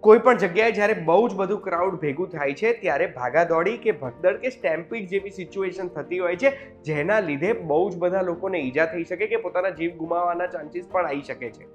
કોઈ પણ જગ્યાએ જ્યારે બહુ જ બધું ક્રાઉડ ભેગું થાય છે ત્યારે ભાગાદોડી કે ભગદડ કે સ્ટેમ્પીડ જેવી સિચ્યુએશન થતી હોય છે, જેના લીધે બહુ જ બધા લોકોને ઈજા થઈ શકે કે પોતાના જીવ ગુમાવવાના ચાન્સીસ પણ આવી શકે છે.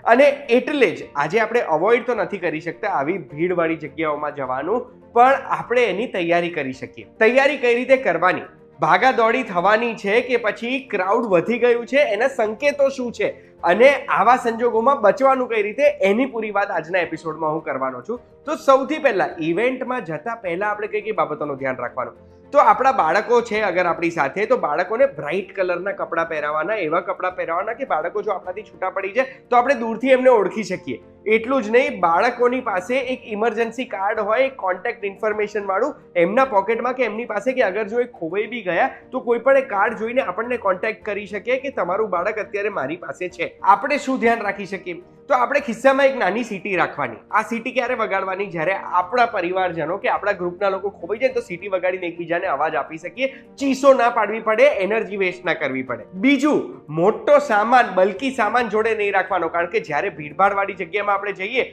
અને એટલે જ આજે આપણે અવોઇડ તો નથી કરી શકતા આવી ભીડવાળી જગ્યાઓમાં જવાનું, પણ આપણે એની તૈયારી કરી શકીએ. તૈયારી કઈ રીતે કરવાની? ભાગાદોડી થવાની છે કે પછી ક્રાઉડ વધી ગયું છે, એના સંકેતો શું છે અને આવા સંજોગોમાં બચવાનું કઈ રીતે, એની પૂરી વાત આજના એપિસોડમાં હું કરવાનો છું. તો સૌથી પહેલા ઇવેન્ટમાં જતા પહેલા આપણે કઈ કઈ બાબતોનું ધ્યાન રાખવાનું? તો આપણા બાળકો છે અગર આપણી સાથે, તો બાળકોને બ્રાઇટ કલરના કપડાં પહેરાવવાના, એવા કપડાં પહેરાવવાના કે બાળકો જો આપણાથી છૂટા પડી જાય તો આપણે દૂરથી એમને ઓળખી શકીએ. એટલું જ નહીં, બાળકોની પાસે એક ઇમરજન્સી કાર્ડ હોય, એક કોન્ટેક્ટ ઇન્ફોર્મેશન વાળું એમના પોકેટમાં કે એમની પાસે, કે અગર જો એ ખોવાઈ બી ગયા તો કોઈ પણ એ કાર્ડ જોઈને આપણને કોન્ટેક્ટ કરી શકે કે તમારું બાળક અત્યારે મારી પાસે છે. આપણે શું ધ્યાન રાખી શકીએ? તો આપણે ખિસ્સામાં એક નાની સીટી રાખવાની. આ સીટી ક્યારે વગાડવાની? જ્યારે આપણા પરિવારજનો કે આપણા ગ્રુપના લોકો ખોવાઈ જાય તો સીટી વગાડીને એકબીજાને અવાજ આપી શકીએ. ચીસો ના પાડવી પડે, એનર્જી વેસ્ટ ના કરવી પડે. બીજું, મોટો સામાન, બલ્કી સામાન જોડે નહીં રાખવાનો, કારણ કે જ્યારે ભીડભાડવાળી જગ્યામાં આપણે જઈએ,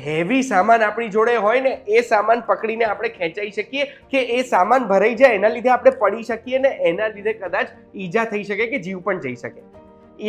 હેવી સામાન આપણી જોડે હોય ને, એ સામાન પકડીને આપણે ખેંચાઈ શકીએ કે એ સામાન ભરાઈ જાય, એના લીધે આપણે પડી શકીએ ને એના લીધે કદાચ ઈજા થઈ શકે કે જીવ પણ જઈ શકે.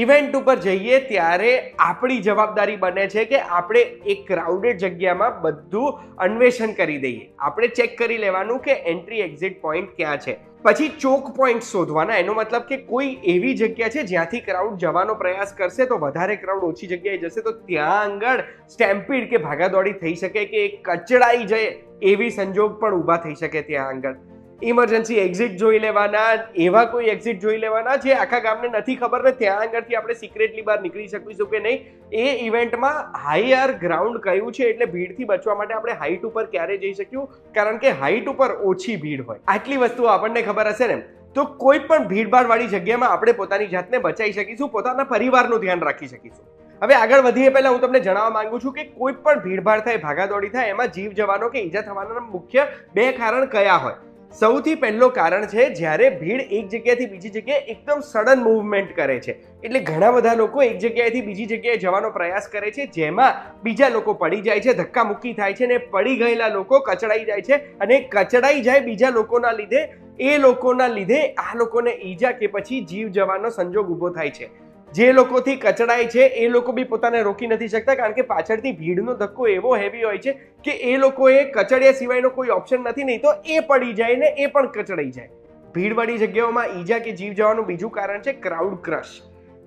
ઇવેન્ટ ઉપર જઈએ ત્યારે આપણી જવાબદારી બને છે કે આપણે એક ક્રાઉડેડ જગ્યામાં બધું અન્વેષણ કરી દઈએ. આપણે ચેક કરી લેવાનું કે એન્ટ્રી એક્ઝિટ પોઈન્ટ ક્યાં છે. પછી ચોક પોઈન્ટ શોધવાના. એનો મતલબ કે કોઈ એવી જગ્યા છે જ્યાંથી ક્રાઉડ જવાનો પ્રયાસ કરશે તો વધારે ક્રાઉડ ઓછી જગ્યાએ જશે તો ત્યાં આગળ સ્ટેમ્પીડ કે ભાગાદોડી થઈ શકે કે કચડાઈ જાય એવી સંજોગ પણ ઊભા થઈ શકે. ત્યાં આગળ ઇમરજન્સી એક્ઝિટ જોઈ લેવાના, એવા કોઈ એક્ઝિટ જોઈ લેવાના જે આખા ગામને નથી ખબર ને ત્યાં આગળથી આપણે સિક્રેટલી બહાર નીકળી શકીશું કે નહીં. એ ઇવેન્ટમાં હાયર ગ્રાઉન્ડ કયું છે, એટલે ભીડથી બચવા માટે આપણે હાઈટ ઉપર ક્યારે જઈ શક્યું, કારણ કે હાઈટ ઉપર ઓછી ભીડ હોય. આટલી વસ્તુઓ આપણને ખબર હશે ને, તો કોઈ પણ ભીડભાડવાળી જગ્યામાં આપણે પોતાની જાતને બચાવી શકીશું, પોતાના પરિવારનું ધ્યાન રાખી શકીશું. હવે આગળ વધીએ પહેલા હું તમને જણાવવા માંગુ છું કે કોઈ પણ ભીડભાડ થાય, ભાગાદોડી થાય, એમાં જીવ જવાનો કે ઈજા થવાના મુખ્ય 2 કારણ કયા હોય? સૌથી પહેલો કારણ છે જ્યારે ભીડ એક જગ્યાએથી બીજી જગ્યાએ એકદમ સડન મૂવમેન્ટ કરે છે. એટલે ઘણા બધા લોકો એક જગ્યાએથી બીજી જગ્યાએ જવાનો પ્રયાસ કરે છે, જેમાં બીજા લોકો પડી જાય છે, ધક્કા મુક્કી થાય છે ને પડી ગયેલા લોકો કચડાઈ જાય છે, અને કચડાઈ જાય બીજા લોકોના લીધે, એ લોકોના લીધે આ લોકોને ઈજા કે પછી જીવ જવાનો સંજોગ ઊભો થાય છે. જે લોકોથી કચડાય છે એ લોકો બી પોતાને રોકી નથી શકતા, કારણ કે પાછળથી ભીડનો ધક્કો એવો હેવી હોય છે કે એ લોકોએ કચડ્યા સિવાયનો કોઈ ઓપ્શન નથી, નહીં તો એ પડી જાય ને એ પણ કચડાઈ જાય. ભીડવાળી જગ્યાઓમાં ઈજા કે જીવ જવાનું બીજું કારણ છે ક્રાઉડ ક્રશ.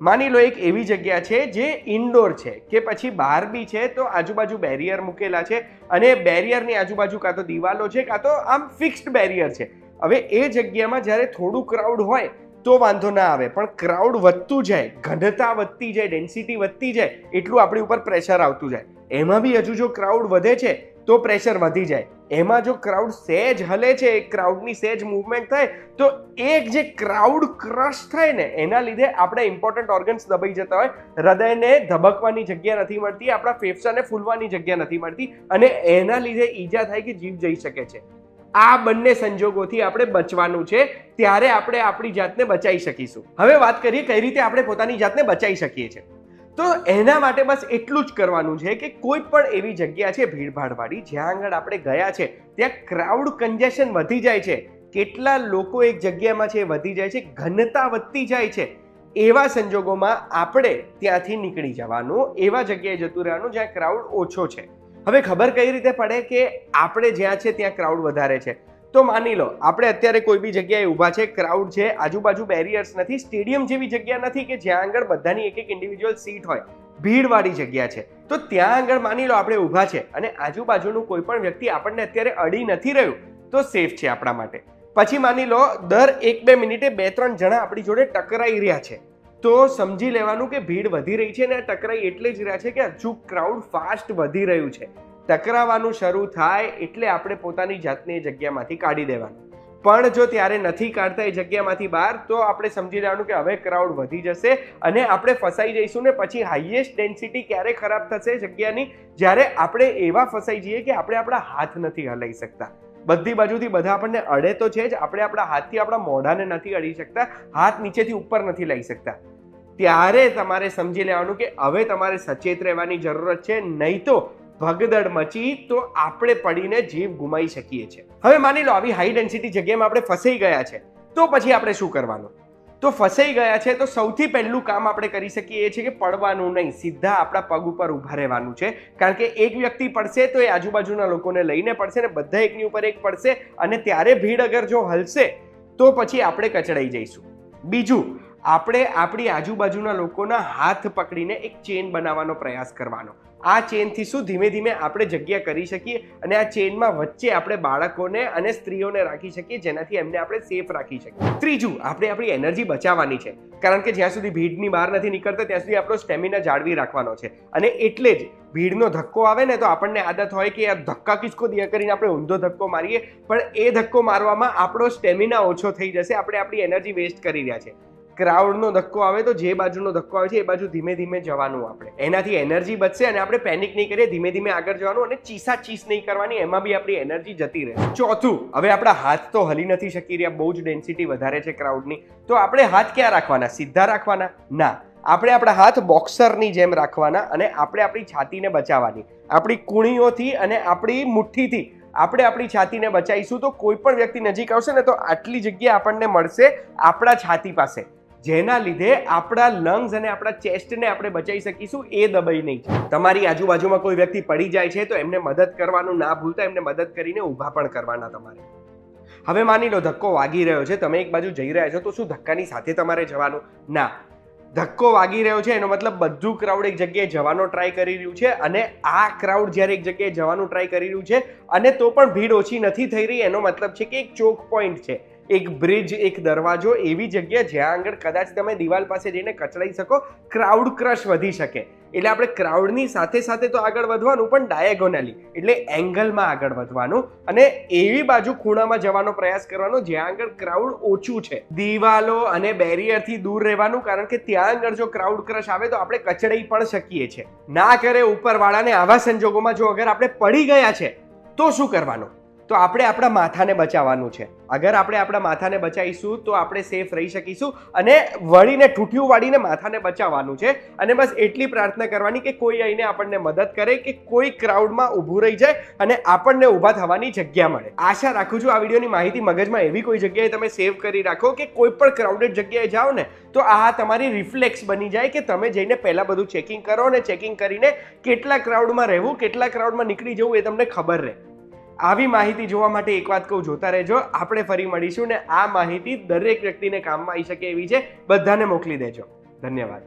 માની લો એક એવી જગ્યા છે જે ઇન્ડોર છે કે પછી બહાર બી છે, તો આજુબાજુ બેરિયર મૂકેલા છે અને બેરિયરની આજુબાજુ કાં તો દિવાલો છે કાં તો આમ ફિક્સ્ડ બેરિયર છે. હવે એ જગ્યામાં જ્યારે થોડું ક્રાઉડ હોય તો વાંધો ના આવે, પણ ક્રાઉડ વધતું જાય, ઘનતા વધતી જાય, ડેન્સિટી વધતી જાય, એટલું આપણી ઉપર પ્રેશર આવતું જાય. એમાં બી હજુ જો ક્રાઉડ વધે છે તો પ્રેશર વધી જાય. એમાં જો ક્રાઉડ સહેજ હલે છે, ક્રાઉડની સહેજ મૂવમેન્ટ થાય તો એક જે ક્રાઉડ ક્રશ થાય ને એના લીધે આપણે ઇમ્પોર્ટન્ટ ઓર્ગન્સ દબાઈ જતા હોય, હૃદયને ધબકવાની જગ્યા નથી મળતી, આપણા ફેફસાને ફૂલવાની જગ્યા નથી મળતી, અને એના લીધે ઈજા થાય કે જીવ જઈ શકે છે. આ બંને સંજોગોથી આપણે બચવાનું છે, ત્યારે આપણે આપણી જાતને બચાવી શકીશું. હવે વાત કરીએ કઈ રીતે આપણે પોતાની જાતને બચાવી શકીએ છીએ. તો એના માટે બસ એટલું જ કરવાનું છે કે કોઈ પણ એવી જગ્યા છે ભીડભાડવાળી, જ્યાં આગળ આપણે ગયા છે ત્યાં ક્રાઉડ કન્જેશન વધી જાય છે, કેટલા લોકો એક જગ્યામાં છે વધી જાય છે, ઘનતા વધતી જાય છે. એવા સંજોગોમાં આપણે ત્યાંથી નીકળી જવાનું, એવા જગ્યાએ જતું રહેવાનું જ્યાં ક્રાઉડ ઓછો છે. હવે ખબર કઈ રીતે પડે કે આપણે જ્યાં છે ત્યાં ક્રાઉડ વધારે છે? તો માની લો આપણે અત્યારે કોઈ બી જગ્યાએ ઊભા છે, ક્રાઉડ છે, આજુબાજુ બેરિયર્સ નથી, સ્ટેડિયમ જેવી જગ્યા નથી કે જ્યાં આગળ બધાની એક એક ઇન્ડિવિજ્યુઅલ સીટ હોય, ભીડવાળી જગ્યા છે. તો ત્યાં આગળ માની લો આપણે ઊભા છે અને આજુબાજુનું કોઈ પણ વ્યક્તિ આપણને અત્યારે અડી નથી રહ્યું તો સેફ છે આપણા માટે. પછી માની લો દર 1-2 મિનિટે 2-3 જણા આપણી જોડે ટકરાઈ રહ્યા છે, તો સમજી લેવાનું કે ભીડ વધી રહી છે ને ટકરાઈ એટલે જ રહ્યા છે કે હજુ ક્રાઉડ ફાસ્ટ વધી રહ્યું છે. ટકરાવાનું શરૂ થાય એટલે આપણે પોતાની જાતને એ જગ્યામાંથી કાઢી દેવાનું. પણ જો ત્યારે નથી કાઢતા એ જગ્યામાંથી બહાર, તો આપણે સમજી લેવાનું કે હવે ક્રાઉડ વધી જશે અને આપણે ફસાઈ જઈશું. ને પછી હાઈએસ્ટ ડેન્સિટી ક્યારે ખરાબ થશે જગ્યાની? જ્યારે આપણે એવા ફસાઈ જઈએ કે આપણે આપણા હાથ નથી હલાવી શકતા. બધી બાજુથી બધા આપણને અડે તો છે જ, આપણે આપણા હાથથી આપણા મોઢાને નથી અડી શકતા, હાથ નીચેથી ઉપર નથી લઈ શકતા. ત્યારે તમારે સમજી લેવાનું કે હવે તમારે સચેત રહેવાની જરૂરત છે, નહીં તો ભગદડ મચી તો આપણે પડીને જીવ ગુમાવી શકીએ છીએ. હવે માની લો આવી હાઈ ડેન્સિટી જગ્યામાં આપણે ફસાઈ ગયા છે, તો પછી આપણે શું કરવાનું? તો ફસાઈ ગયા છે તો સૌથી પહેલું કામ આપણે કરી શકીએ એ છે કે પડવાનું નહીં, સીધા આપણા પગ ઉપર ઊભા રહેવાનું છે. કારણ કે એક વ્યક્તિ પડશે તો એ આજુબાજુના લોકોને લઈને પડશે ને બધા એકની ઉપર એક પડશે, અને ત્યારે ભીડ અગર જો હલશે તો પછી આપણે કચડાઈ જઈશું. બીજું, આપણે આપણી આજુબાજુના લોકોના હાથ પકડીને એક ચેન બનાવવાનો પ્રયાસ કરવાનો. આ ચેનથી શું ધીમે ધીમે આપણે જગ્યા કરી શકીએ, અને આ ચેનમાં વચ્ચે આપણે બાળકોને અને સ્ત્રીઓને રાખી શકીએ, જેનાથી એમને આપણે સેફ રાખી શકીએ. ત્રીજું, આપણે આપણી એનર્જી બચાવવાની છે, કારણ કે જ્યાં સુધી ભીડની બહાર નથી નીકળતા ત્યાં સુધી આપણો સ્ટેમિના જાળવી રાખવાનો છે. અને એટલે જ ભીડનો ધક્કો આવે ને તો આપણને આદત હોય કે આ ધક્કા કિસકો દિયા કરીને આપણે ઊંધો ધક્કો મારીએ, પણ એ ધક્કો મારવામાં આપણો સ્ટેમિના ઓછો થઈ જશે, આપણે આપણી એનર્જી વેસ્ટ કરી રહ્યા છે. ક્રાઉડનો ધક્કો આવે તો જે બાજુનો ધક્કો આવે છે એ બાજુ ધીમે ધીમે જવાનું, આપણે એનાથી એનર્જી બચશે અને આપણે પેનિક નહીં કરીએ, ધીમે ધીમે આગળ જવાનું અને ચીસ નહીં કરવાની, એમાં બી આપણી એનર્જી જતી રહે. ચોથું, હવે આપણા હાથ તો હલી નથી શકી રહ્યા, બહુ જ ડેન્સિટી વધારે છે ક્રાઉડની, તો આપણે હાથ ક્યાં રાખવાના? સીધા રાખવાના? ના, આપણે આપણા હાથ બોક્સરની જેમ રાખવાના અને આપણે આપણી છાતીને બચાવવાની. આપણી કુણીઓથી અને આપણી મુઠ્ઠીથી આપણે આપણી છાતીને બચાવીશું તો કોઈ પણ વ્યક્તિ નજીક આવશે ને તો આટલી જગ્યા આપણને મળશે આપણા છાતી પાસે, જેના લીધે આપણા લંગ્સ અને આપણા ચેસ્ટને આપણે બચાવી શકીશું, એ દબાઈ નહીં. તમારી આજુબાજુમાં કોઈ વ્યક્તિ પડી જાય છે તો એમને મદદ કરવાનું ના ભૂલતા, એમને મદદ કરીને ઊભા પણ કરવાના તમારે. હવે માની લો ધક્કો વાગી રહ્યો છે, તમે એક બાજુ જઈ રહ્યા છો, તો શું ધક્કાની સાથે તમારે જવાનું? ના, ધક્કો વાગી રહ્યો છે એનો મતલબ બધું ક્રાઉડ એક જગ્યાએ જવાનો ટ્રાય કરી રહ્યું છે, અને આ ક્રાઉડ જ્યારે એક જગ્યાએ જવાનું ટ્રાય કરી રહ્યું છે અને તો પણ ભીડ ઓછી નથી થઈ રહી, એનો મતલબ છે કે એક ચોક પોઈન્ટ છે, એક બ્રિજ, એક દરવાજો, એવી જગ્યા જ્યાં આગળ કદાચ તમે દિવાલ પાસે જઈને કચડાઈ શકો, ક્રાઉડ ક્રશ વધી શકે. એટલે આપણે ક્રાઉડની સાથે સાથે તો આગળ વધવાનું, પણ ડાયાગોનલી એટલે એંગલમાં આગળ વધવાનું, અને એવી બાજુ ખૂણામાં જવાનો પ્રયાસ કરવાનો જ્યાં આગળ ક્રાઉડ ઓછું છે. દિવાલો અને બેરિયરથી દૂર રહેવાનું, કારણ કે ત્યાં આગળ જો ક્રાઉડ ક્રશ આવે તો આપણે કચડાઈ પણ શકીએ છીએ. ના કરે ઉપરવાળાને, આવા સંજોગોમાં જો અગર આપણે પડી ગયા છે તો શું કરવાનું? તો આપણે આપણા માથાને બચાવવાનું છે. અગર આપણે આપણા માથાને બચાવીશું તો આપણે સેફ રહી શકીશું, અને વળીને ઠૂઠિયું વાળીને માથાને બચાવવાનું છે. અને બસ એટલી પ્રાર્થના કરવાની કે કોઈ આવીને આપણને મદદ કરે, કે કોઈ ક્રાઉડમાં ઊભું રહી જાય અને આપણને ઊભા થવાની જગ્યા મળે. આશા રાખું છું આ વિડીયોની માહિતી મગજમાં એવી કોઈ જગ્યાએ તમે સેવ કરી રાખો કે કોઈ પણ ક્રાઉડેડ જગ્યાએ જાઓ ને તો આ તમારી રિફ્લેક્સ બની જાય કે તમે જઈને પહેલા બધું ચેકિંગ કરો, અને ચેકિંગ કરીને કેટલા ક્રાઉડમાં રહેવું, કેટલા ક્રાઉડમાં નીકળી જવું એ તમને ખબર રહે. આવી માહિતી જોવા માટે એક વાત કહું, જોતા રહેજો. આપણે ફરી મળીશું ને આ માહિતી દરેક વ્યક્તિને કામમાં આવી શકે એવી છે, બધાને મોકલી દેજો. ધન્યવાદ.